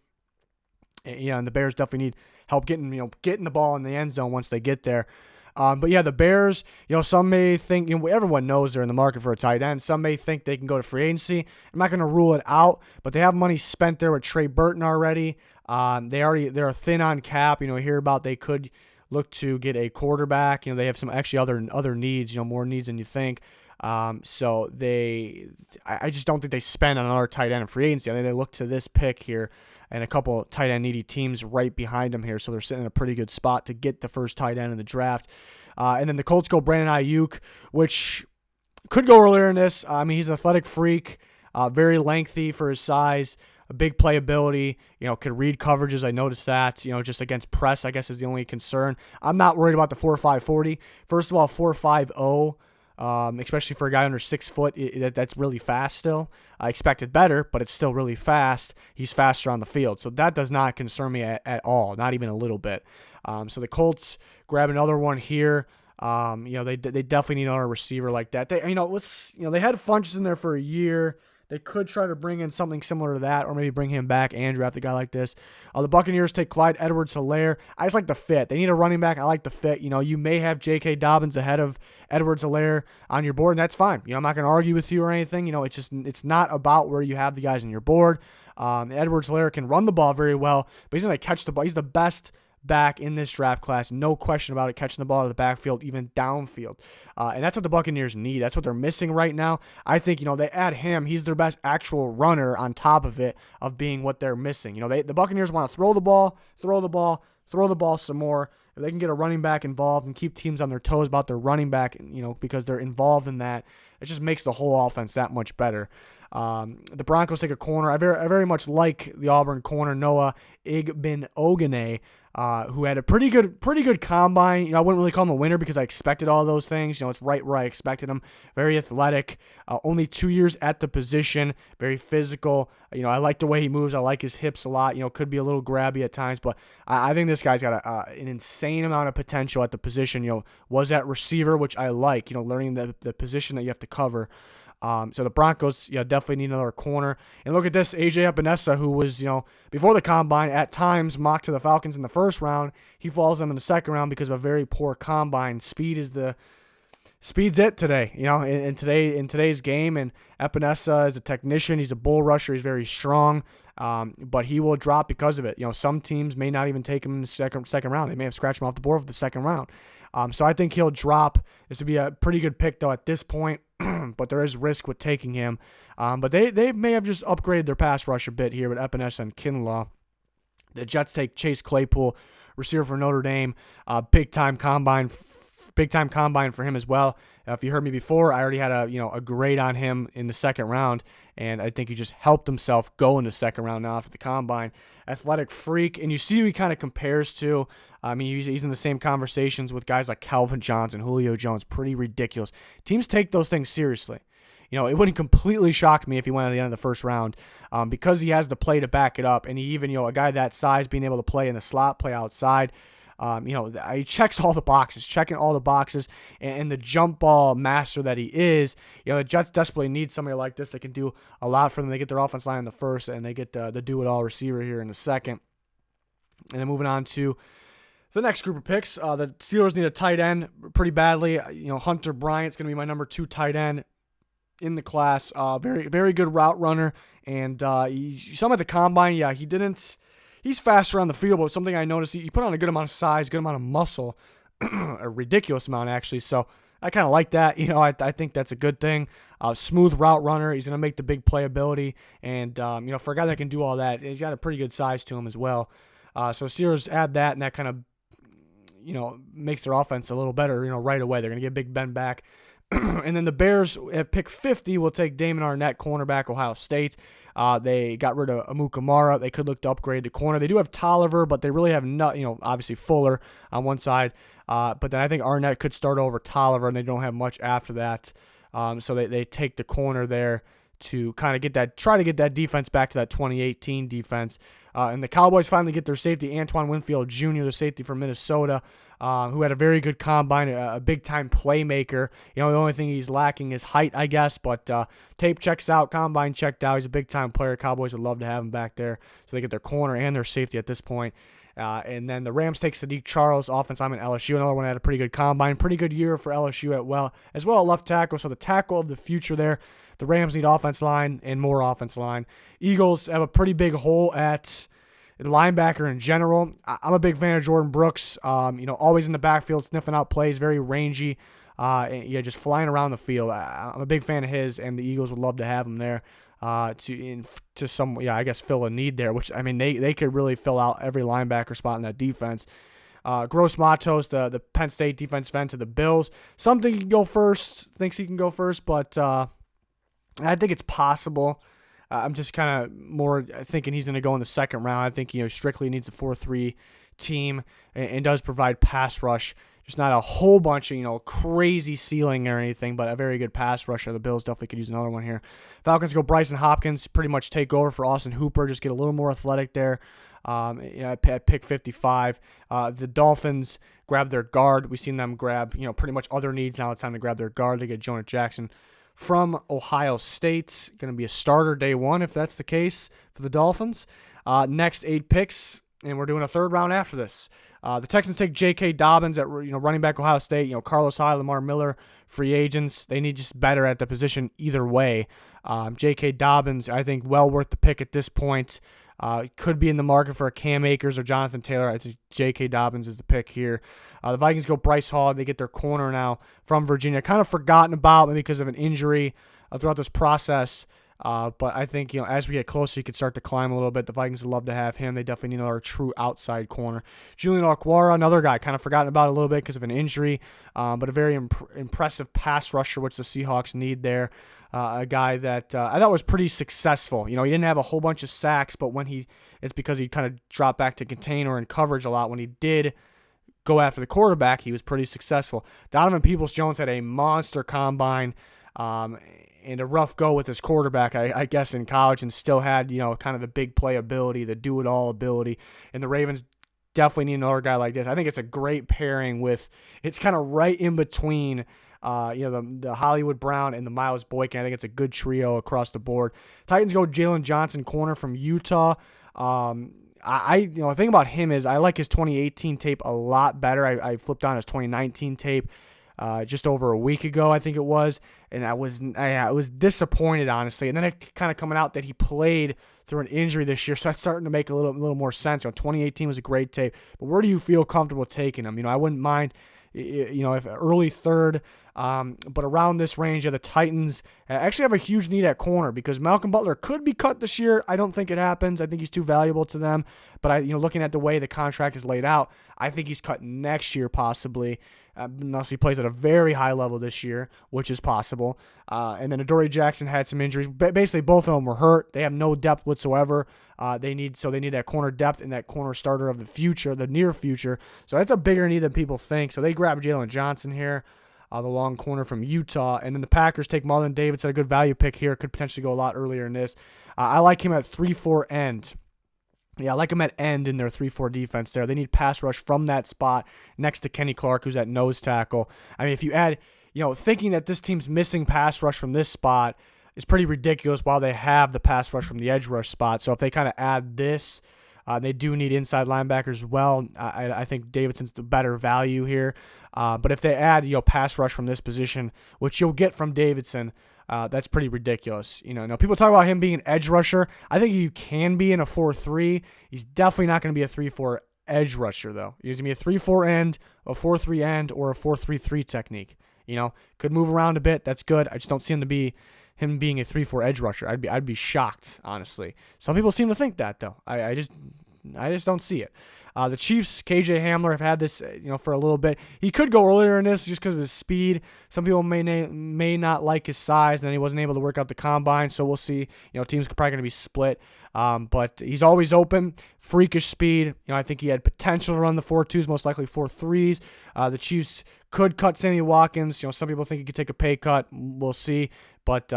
And the Bears definitely need help getting the ball in the end zone once they get there. But the Bears, some may think, everyone knows they're in the market for a tight end. Some may think they can go to free agency. I'm not going to rule it out, but they have money spent there with Trey Burton already. They're thin on cap. Hear about they could look to get a quarterback. They have some actually other needs, more needs than you think. So I just don't think they spend on another tight end in free agency. I think they look to this pick here and a couple tight end needy teams right behind them here. So they're sitting in a pretty good spot to get the first tight end in the draft. And then the Colts go Brandon Ayuk, which could go earlier in this. I mean, he's an athletic freak, very lengthy for his size, a big playability, could read coverages. I noticed that, just against press, I guess, is the only concern. I'm not worried about the 4.5 40. First of all, 4.50, especially for a guy under 6 foot, that's really fast still. I expected better, but it's still really fast. He's faster on the field. So that does not concern me at all, not even a little bit. So the Colts grab another one here. They definitely need another receiver like that. They had Funches in there for a year. They could try to bring in something similar to that, or maybe bring him back and draft a guy like this. The Buccaneers take Clyde Edwards-Helaire. I just like the fit. They need a running back. I like the fit. You may have J.K. Dobbins ahead of Edwards-Helaire on your board, and that's fine. I'm not going to argue with you or anything. It's not about where you have the guys on your board. Edwards-Helaire can run the ball very well, but he's going to catch the ball. He's the best back in this draft class, no question about it, catching the ball out of the backfield, even downfield. And that's what the Buccaneers need. That's what they're missing right now. I think, they add him. He's their best actual runner on top of it, of being what they're missing. The Buccaneers want to throw the ball some more. If they can get a running back involved and keep teams on their toes about their running back, because they're involved in that, it just makes the whole offense that much better. The Broncos take a corner. I very much like the Auburn corner, Noah Igbinoghene, who had a pretty good combine. I wouldn't really call him a winner because I expected all those things. It's right where I expected him. Very athletic. Only 2 years at the position. Very physical. I like the way he moves. I like his hips a lot. Could be a little grabby at times, but I think this guy's got an insane amount of potential at the position. Was at receiver, which I like. Learning the position that you have to cover. So the Broncos, definitely need another corner. And look at this, AJ Epinesa, who was, before the combine, at times mocked to the Falcons in the first round. He falls them in the second round because of a very poor combine. Speed's it today, in today's game. And Epinesa is a technician. He's a bull rusher. He's very strong. But he will drop because of it. Some teams may not even take him in the second round. They may have scratched him off the board for the second round. So I think he'll drop. This would be a pretty good pick, though, at this point. But there is risk with taking him. But they may have just upgraded their pass rush a bit here with Epinesa and Kinlaw. The Jets take Chase Claypool, receiver for Notre Dame. Big time combine for him as well. If you heard me before, I already had a grade on him in the second round, and I think he just helped himself go in the second round now after the combine. Athletic freak, and you see who he kind of compares to. I mean, he's in the same conversations with guys like Calvin Johnson, Julio Jones. Pretty ridiculous. Teams take those things seriously. It wouldn't completely shock me if he went at the end of the first round, because he has the play to back it up, and he even, a guy that size being able to play in the slot, play outside. He checks all the boxes, and the jump ball master that he is. The Jets desperately need somebody like this that can do a lot for them. They get their offense line in the first, and they get the do-it-all receiver here in the second. And then moving on to the next group of picks, the Steelers need a tight end pretty badly. Hunter Bryant's going to be my number 2 tight end in the class. Very, very good route runner, and you saw him at the combine. Yeah, he's faster on the field, but something I noticed, he put on a good amount of size, good amount of muscle, a ridiculous amount actually. So I kind of like that. I think that's a good thing. Smooth route runner. He's going to make the big playability, and for a guy that can do all that, he's got a pretty good size to him as well. So Steelers add that, and that kind of makes their offense a little better. Right away they're going to get Big Ben back. And then the Bears at pick 50 will take Damon Arnett, cornerback, Ohio State. They got rid of Amukamara. They could look to upgrade the corner. They do have Tolliver, but they really have not, obviously Fuller on one side. But then I think Arnett could start over Tolliver, and they don't have much after that. So they take the corner there to kind of try to get that defense back to that 2018 defense. And the Cowboys finally get their safety, Antoine Winfield Jr., the safety from Minnesota, who had a very good combine, a big-time playmaker. The only thing he's lacking is height, I guess, but tape checks out, combine checked out. He's a big-time player. Cowboys would love to have him back there, so they get their corner and their safety at this point. And then the Rams take Sadiq Charles, offensive lineman LSU. Another one that had a pretty good combine, pretty good year for LSU as well at left tackle. So the tackle of the future there. The Rams need offensive line and more offensive line. Eagles have a pretty big hole at linebacker in general. I'm a big fan of Jordan Brooks. Always in the backfield, sniffing out plays, very rangy. Just flying around the field. I'm a big fan of his, and the Eagles would love to have him there to fill a need there. Which I mean, they could really fill out every linebacker spot in that defense. Gross Matos, the Penn State defensive end to the Bills. Something he can go first, thinks he can go first, but I think it's possible. I'm just kind of more thinking he's going to go in the second round. I think, Strictly needs a 4-3 team and does provide pass rush. Just not a whole bunch of, crazy ceiling or anything, but a very good pass rusher. The Bills definitely could use another one here. Falcons go Bryson Hopkins, pretty much take over for Austin Hooper, just get a little more athletic there. At pick 55. The Dolphins grab their guard. We've seen them grab, pretty much other needs. Now it's time to grab their guard. They get Jonah Jackson from Ohio State. Going to be a starter day one if that's the case for the Dolphins. Next 8 picks, and we're doing a third round after this. The Texans take J.K. Dobbins at running back Ohio State. Carlos Hyde, Lamar Miller, free agents. They need just better at the position either way. J.K. Dobbins, I think, well worth the pick at this point. Could be in the market for a Cam Akers or Jonathan Taylor. I think J.K. Dobbins is the pick here. The Vikings go Bryce Hall. They get their corner now from Virginia. Kind of forgotten about maybe because of an injury throughout this process. But I think, as we get closer, he could start to climb a little bit. The Vikings would love to have him. They definitely need another true outside corner. Julian Okwara, another guy, kind of forgotten about a little bit because of an injury, but a very impressive pass rusher, which the Seahawks need there. A guy that I thought was pretty successful. He didn't have a whole bunch of sacks, but it's because he kind of dropped back to contain or in coverage a lot. When he did go after the quarterback, he was pretty successful. Donovan Peoples-Jones had a monster combine, and a rough go with his quarterback, I guess, in college, and still had, kind of the big play ability, the do-it-all ability. And the Ravens definitely need another guy like this. I think it's a great pairing it's kind of right in between, the Hollywood Brown and the Miles Boykin. I think it's a good trio across the board. Titans go Jalen Johnson, corner from Utah. The thing about him is I like his 2018 tape a lot better. I flipped on his 2019 tape just over a week ago, I think it was, and I was disappointed, honestly. And then it kind of coming out that he played through an injury this year, so that's starting to make a little more sense. 2018 was a great tape, but where do you feel comfortable taking him? I wouldn't mind, if early third, but around this range, the Titans actually have a huge need at corner because Malcolm Butler could be cut this year. I don't think it happens. I think he's too valuable to them, but looking at the way the contract is laid out, I think he's cut next year possibly. Unless he plays at a very high level this year, which is possible. And then Adoree Jackson had some injuries. Basically, both of them were hurt. They have no depth whatsoever. They need that corner depth and that corner starter of the future, the near future. So that's a bigger need than people think. So they grab Jalen Johnson here, the long corner from Utah. And then the Packers take Marlon Davidson, a good value pick here. Could potentially go a lot earlier in this. I like him at 3-4 end. Yeah, I like him at end in their 3-4 defense there. They need pass rush from that spot next to Kenny Clark, who's at nose tackle. I mean, if you add, thinking that this team's missing pass rush from this spot is pretty ridiculous while they have the pass rush from the edge rush spot. So if they kind of add this, they do need inside linebackers as well. I think Davidson's the better value here. But if they add, pass rush from this position, which you'll get from Davidson, that's pretty ridiculous. Now people talk about him being an edge rusher. I think you can be in a 4-3. He's definitely not going to be a 3-4 edge rusher, though. He's going to be a 3-4 end, a 4-3 end, or a 4-3-3 technique. Could move around a bit. That's good. I just don't see him being a 3-4 edge rusher. I'd be shocked, honestly. Some people seem to think that, though. I just don't see it. The Chiefs, KJ Hamler, have had this, for a little bit. He could go earlier in this just because of his speed. Some people may not like his size, and then he wasn't able to work out the combine. So we'll see. Teams are probably going to be split. But he's always open, freakish speed. I think he had potential to run the 4.2s, most likely 4.3s. The Chiefs could cut Sammy Watkins. Some people think he could take a pay cut. We'll see. But,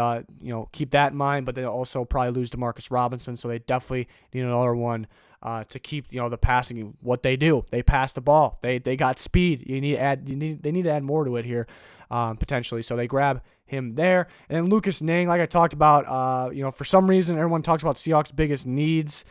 keep that in mind. But they'll also probably lose Demarcus Robinson, so they definitely need another one to keep, the passing. What they do, they pass the ball. They got speed. They need to add more to it here, potentially. So they grab him there. And then Lucas Niang, like I talked about, for some reason everyone talks about Seahawks' biggest needs,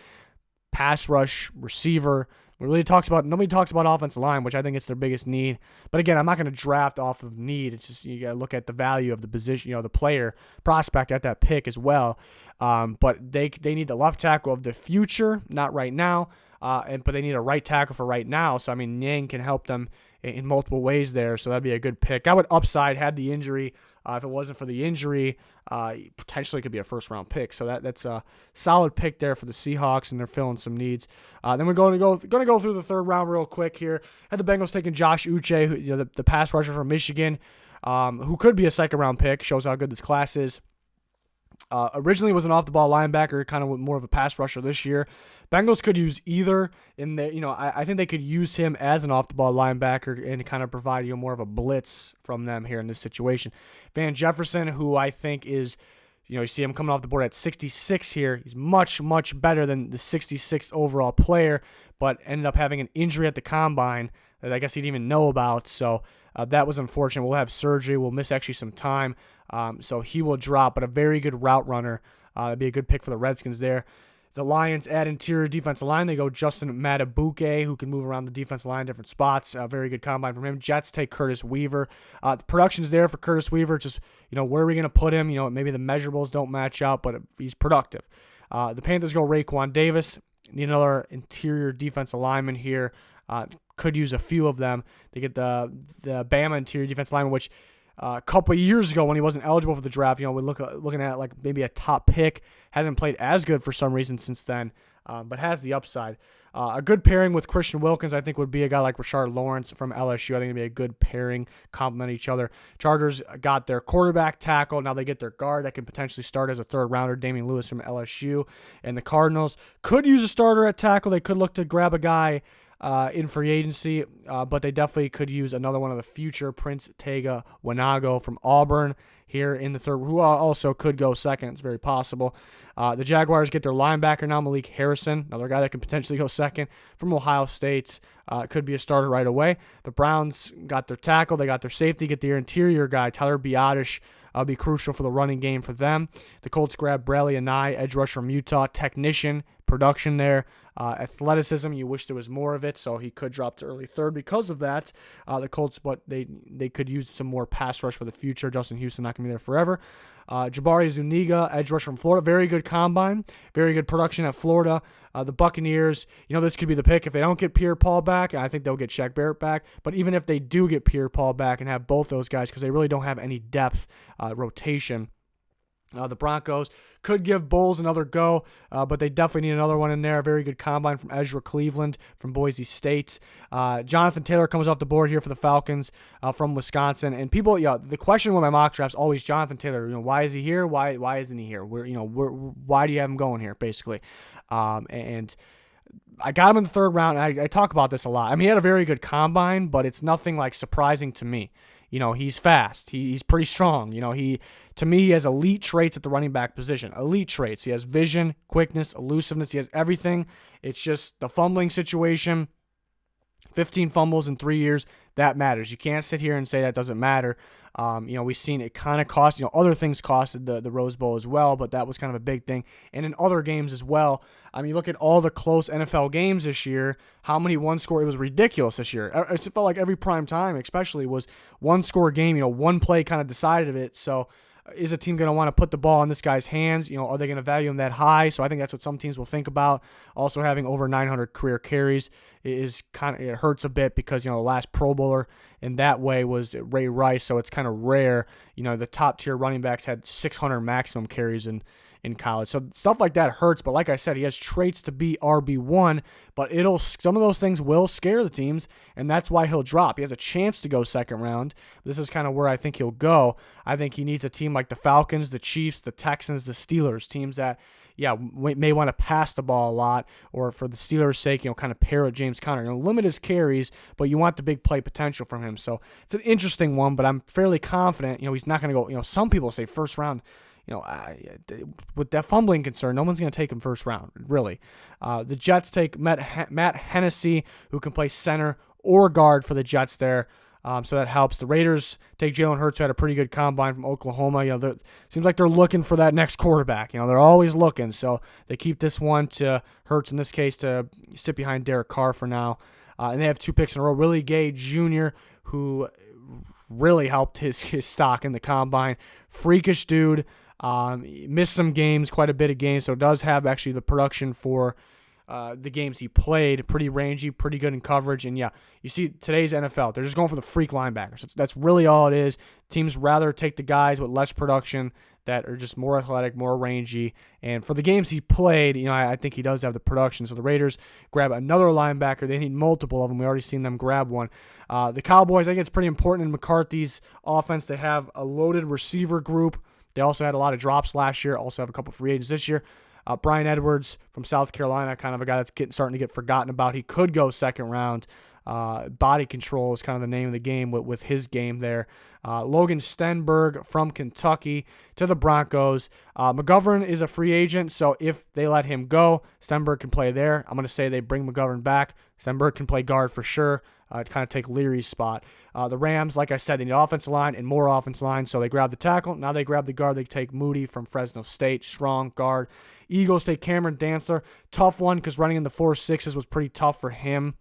pass rush, receiver. Nobody talks about offensive line, which I think it's their biggest need. But again, I'm not going to draft off of need. It's just you got to look at the value of the position, the player prospect at that pick as well. But they need the left tackle of the future, not right now. But they need a right tackle for right now. So Niang can help them in multiple ways there. So that'd be a good pick. I would upside had the injury. If it wasn't for the injury, Potentially could be a first-round pick. So that's a solid pick there for the Seahawks, and they're filling some needs. Then we're going to go through the third round real quick here. Had the Bengals taking Josh Uche, who, the pass rusher from Michigan, who could be a second-round pick. Shows how good this class is. Originally was an off-the-ball linebacker, kind of more of a pass rusher this year. Bengals could use either in there. I think they could use him as an off-the-ball linebacker and kind of provide more of a blitz from them here in this situation. Van Jefferson, who I think is, you see him coming off the board at 66 here. He's much, much better than the 66th overall player, but ended up having an injury at the combine that I guess he didn't even know about. So that was unfortunate. We'll have surgery. We'll miss actually some time. So he will drop, but a very good route runner. That'd be a good pick for the Redskins there. The Lions add interior defensive line. They go Justin Matabuke, who can move around the defensive line, different spots. Very good combine from him. Jets take Curtis Weaver. The production's there for Curtis Weaver. Just, where are we going to put him? Maybe the measurables don't match out, but he's productive. The Panthers go Raekwon Davis. Need another interior defensive lineman here. Could use a few of them. They get the Bama interior defensive lineman, which a couple of years ago when he wasn't eligible for the draft, we're looking at like maybe a top pick. Hasn't played as good for some reason since then, but has the upside. A good pairing with Christian Wilkins, I think, would be a guy like Rashard Lawrence from LSU. I think it'd be a good pairing, complement each other. Chargers got their quarterback tackle. Now they get their guard that can potentially start as a third rounder, Damian Lewis from LSU. And the Cardinals could use a starter at tackle. They could look to grab a guy in free agency, but they definitely could use another one of the future, Prince Tega Wanago from Auburn here in the third, who also could go second. It's very possible. The Jaguars get their linebacker now, Malik Harrison, another guy that could potentially go second from Ohio State. Could be a starter right away. The Browns got their tackle. They got their safety, get their interior guy, Tyler Biadasz. Be crucial for the running game for them. The Colts grab Bradley Anai, edge rusher from Utah, technician, production there. Athleticism, you wish there was more of it, so he could drop to early third because of that. The Colts, but they could use some more pass rush for the future. Justin Houston not going to be there forever. Jabari Zuniga, edge rusher from Florida, very good combine, very good production at Florida. The Buccaneers, this could be the pick if they don't get Pierre-Paul back. I think they'll get Shaq Barrett back. But even if they do get Pierre-Paul back and have both those guys, because they really don't have any depth rotation. The Broncos could give Bulls another go, but they definitely need another one in there. A very good combine from Ezra Cleveland from Boise State. Jonathan Taylor comes off the board here for the Falcons from Wisconsin. And people, the question with my mock drafts always Jonathan Taylor. Why is he here? Why isn't he here? Why do you have him going here? Basically, and I got him in the third round. And I talk about this a lot. I mean, he had a very good combine, but it's nothing like surprising to me. He's fast. He's pretty strong. To me, he has elite traits at the running back position. Elite traits. He has vision, quickness, elusiveness. He has everything. It's just the fumbling situation. 15 fumbles in 3 years. That matters. You can't sit here and say that doesn't matter. We've seen it kind of cost, other things costed the Rose Bowl as well, but that was kind of a big thing. And in other games as well, you look at all the close NFL games this year, how many one-score, it was ridiculous this year. It felt like every prime time, especially, was one-score game, one play kind of decided it. So is a team going to want to put the ball in this guy's hands? Are they going to value him that high? So I think that's what some teams will think about. Also having over 900 career carries is it hurts a bit because, the last Pro Bowler in that way was Ray Rice. So it's kind of rare. The top tier running backs had 600 maximum carries in college. So stuff like that hurts. But like I said, he has traits to be RB1, but some of those things will scare the teams, and that's why he'll drop. He has a chance to go second round. This is kind of where I think he'll go. I think he needs a team like the Falcons, the Chiefs, the Texans, the Steelers, teams that, may want to pass the ball a lot, or for the Steelers' sake, kind of pair with James Conner. Limit his carries, but you want the big play potential from him. So it's an interesting one, but I'm fairly confident, he's not going to go, some people say first round. With that fumbling concern, no one's going to take him first round, really. The Jets take Matt Hennessy, who can play center or guard for the Jets there, so that helps. The Raiders take Jalen Hurts, who had a pretty good combine from Oklahoma. Seems like they're looking for that next quarterback. They're always looking, so they keep this one to Hurts, in this case, to sit behind Derek Carr for now. And they have 2 picks in a row. Willie Gay Jr., who really helped his stock in the combine. Freakish dude. Missed some games, quite a bit of games, so does have actually the production for the games he played. Pretty rangy, pretty good in coverage, and you see today's NFL, they're just going for the freak linebackers. That's really all it is. Teams rather take the guys with less production that are just more athletic, more rangy. And for the games he played, I think he does have the production. So the Raiders grab another linebacker. They need multiple of them. We already seen them grab one. The Cowboys, I think it's pretty important in McCarthy's offense. They have a loaded receiver group. They also had a lot of drops last year. Also have a couple free agents this year. Brian Edwards from South Carolina, kind of a guy that's starting to get forgotten about. He could go second round. Body control is kind of the name of the game with his game there. Logan Stenberg from Kentucky to the Broncos. McGovern is a free agent, so if they let him go, Stenberg can play there. I'm going to say they bring McGovern back. Stenberg can play guard for sure. To kind of take Leary's spot. The Rams, like I said, they need offensive line and more offensive line, so they grab the tackle. Now they grab the guard. They take Moody from Fresno State, strong guard. Eagles take Cameron Dantzler. Tough one because running in the 4.6s was pretty tough for him,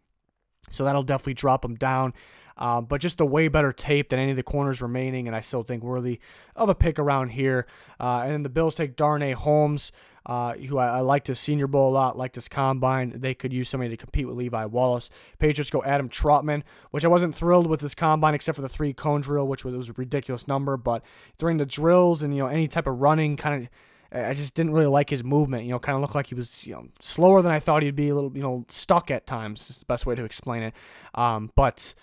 so that'll definitely drop him down. But just a way better tape than any of the corners remaining, and I still think worthy of a pick around here. And then the Bills take Darnay Holmes, who I liked his Senior Bowl a lot, liked his combine. They could use somebody to compete with Levi Wallace. Patriots go Adam Trotman, which I wasn't thrilled with this combine except for the 3-cone drill, which was a ridiculous number. But during the drills and any type of running, kind of, I just didn't really like his movement. Kind of looked like he was slower than I thought he'd be. A little stuck at times. It's just the best way to explain it. But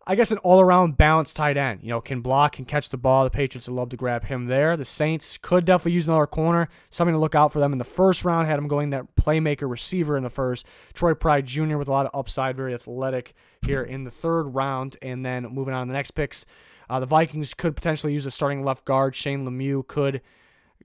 I guess an all-around balanced tight end. Can block, can catch the ball. The Patriots would love to grab him there. The Saints could definitely use another corner. Something to look out for them in the first round. Had him going that playmaker receiver in the first. Troy Pride Jr. with a lot of upside, very athletic here in the third round. And then moving on to the next picks, the Vikings could potentially use a starting left guard. Shane Lemieux could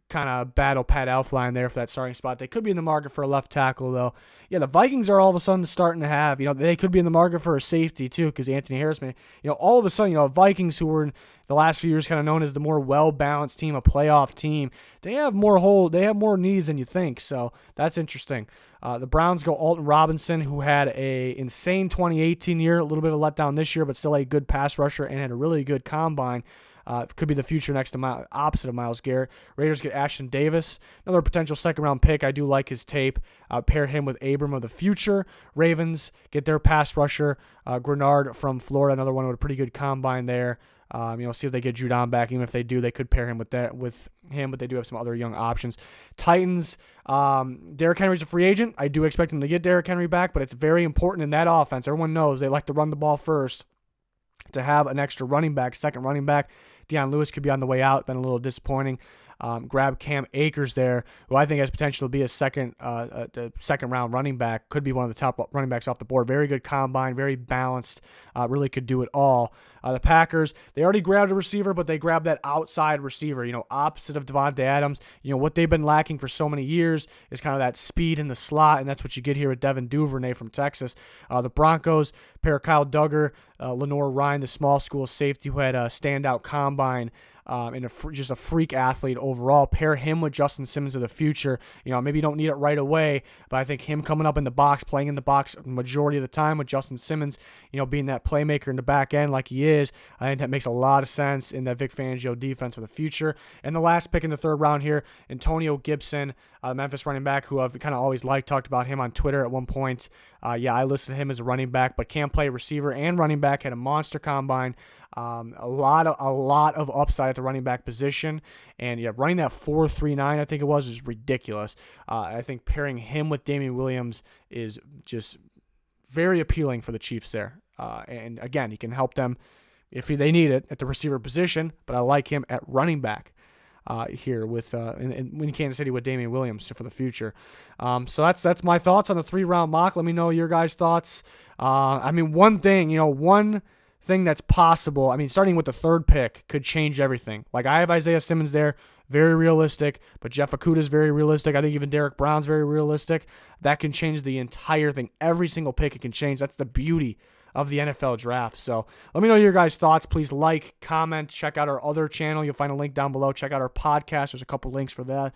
kind of battle Pat Elflein there for that starting spot. They could be in the market for a left tackle, though. Yeah, the Vikings are all of a sudden starting to have, they could be in the market for a safety, too, because Anthony Harrison, all of a sudden, Vikings, who were in the last few years kind of known as the more well-balanced team, a playoff team, they have more needs than you think, so that's interesting. The Browns go Alton Robinson, who had a insane 2018 year, a little bit of a letdown this year, but still a good pass rusher and had a really good combine. Could be the future next to opposite of Myles Garrett. Raiders get Ashton Davis, another potential second-round pick. I do like his tape. Pair him with Abram of the future. Ravens get their pass rusher, Grenard from Florida, another one with a pretty good combine there. See if they get Judon back. Even if they do, they could pair him with him, but they do have some other young options. Titans, Derrick Henry's a free agent. I do expect them to get Derrick Henry back, but it's very important in that offense. Everyone knows they like to run the ball first. To have an extra second running back. Deion Lewis could be on the way out. Been a little disappointing. Grab Cam Akers there, who I think has potential to be the second round running back. Could be one of the top running backs off the board. Very good combine, very balanced. Really could do it all. The Packers, they already grabbed a receiver, but they grabbed that outside receiver, opposite of Devontae Adams. What they've been lacking for so many years is kind of that speed in the slot, and that's what you get here with Devin Duvernay from Texas. The Broncos pair Kyle Duggar, Lenore Ryan, the small school safety who had a standout combine. And just a freak athlete overall. Pair him with Justin Simmons of the future. Maybe you don't need it right away, but I think him coming up in the box, playing in the box majority of the time with Justin Simmons, being that playmaker in the back end like he is, I think that makes a lot of sense in that Vic Fangio defense of the future. And the last pick in the third round here, Antonio Gibson, Memphis running back, who I've kind of always talked about him on Twitter at one point. I listed him as a running back, but can play receiver and running back, had a monster combine. A lot of upside at the running back position, and running that 4.39 I think it was is ridiculous. I think pairing him with Damian Williams is just very appealing for the Chiefs there. And again, he can help them if they need it at the receiver position, but I like him at running back here with in Kansas City with Damian Williams for the future. So that's my thoughts on the 3-round mock. Let me know your guys' thoughts. One thing that's possible, starting with the third pick could change everything. Like, I have Isaiah Simmons there, very realistic, but Jeff Okudah is very realistic. I think even Derek Brown's very realistic. That can change the entire thing. Every single pick it can change. That's the beauty of the NFL draft. So let me know your guys' thoughts. Please like, comment, check out our other channel. You'll find a link down below. Check out our podcast. There's a couple links for the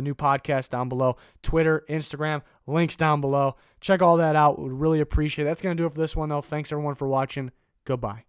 new podcast down below. Twitter, Instagram, links down below. Check all that out. Would really appreciate it. That's going to do it for this one, though. Thanks, everyone, for watching. Goodbye.